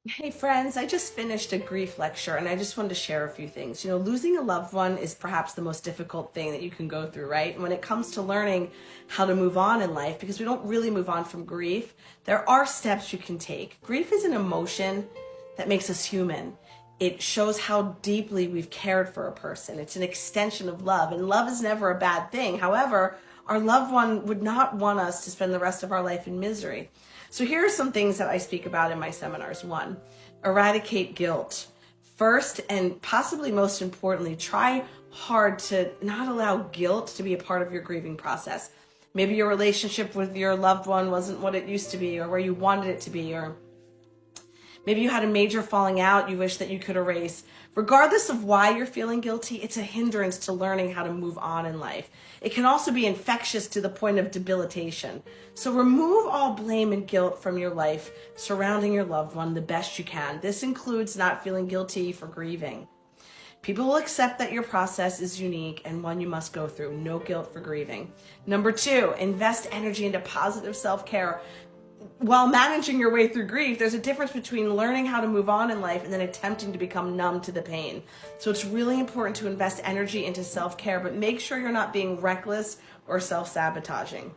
Hey friends, I just finished a grief lecture and I just wanted to share a few things. Losing a loved one is perhaps the most difficult thing that you can go through, right? And when it comes to learning how to move on in life, because we don't really move on from grief, there are steps you can take. Grief is an emotion that makes us human. It shows how deeply we've cared for a person. It's an extension of love, and love is never a bad thing. However, our loved one would not want us to spend the rest of our life in misery. So here are some things that I speak about in my seminars. One, eradicate guilt. First, and possibly most importantly, try hard to not allow guilt to be a part of your grieving process. Maybe your relationship with your loved one wasn't what it used to be or where you wanted it to be, or maybe you had a major falling out you wish that you could erase. Regardless of why you're feeling guilty, it's a hindrance to learning how to move on in life. It can also be infectious to the point of debilitation. So remove all blame and guilt from your life surrounding your loved one the best you can. This includes not feeling guilty for grieving. People will accept that your process is unique and one you must go through. No guilt for grieving. Number two, invest energy into positive self-care. While managing your way through grief, there's a difference between learning how to move on in life and then attempting to become numb to the pain. So it's really important to invest energy into self-care, but make sure you're not being reckless or self-sabotaging.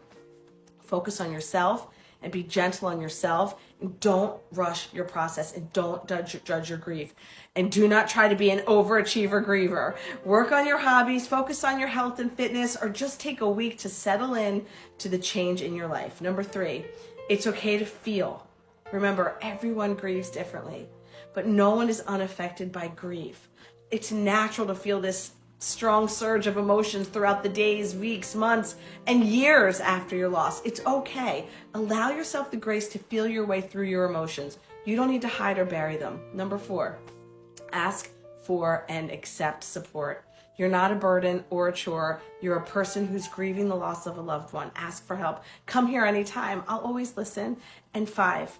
Focus on yourself and be gentle on yourself, and don't rush your process, and don't judge your grief, and do not try to be an overachiever griever. Work on your hobbies, focus on your health and fitness, or just take a week to settle in to the change in your life. Number three, it's okay to feel. Remember, everyone grieves differently, but no one is unaffected by grief. It's natural to feel this strong surge of emotions throughout the days, weeks, months, and years after your loss. It's okay. Allow yourself the grace to feel your way through your emotions. You don't need to hide or bury them. Number four, ask for and accept support. You're not a burden or a chore. You're a person who's grieving the loss of a loved one. Ask for help. Come here anytime. I'll always listen. And five,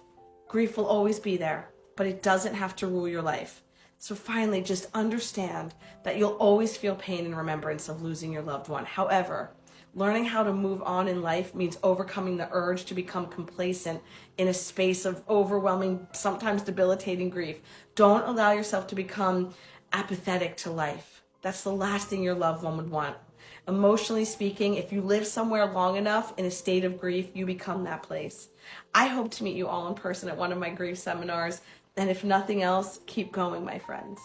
grief will always be there, but it doesn't have to rule your life. So finally, just understand that you'll always feel pain in remembrance of losing your loved one. However, learning how to move on in life means overcoming the urge to become complacent in a space of overwhelming, sometimes debilitating grief. Don't allow yourself to become apathetic to life. That's the last thing your loved one would want. Emotionally speaking, if you live somewhere long enough in a state of grief, you become that place. I hope to meet you all in person at one of my grief seminars. And if nothing else, keep going, my friends.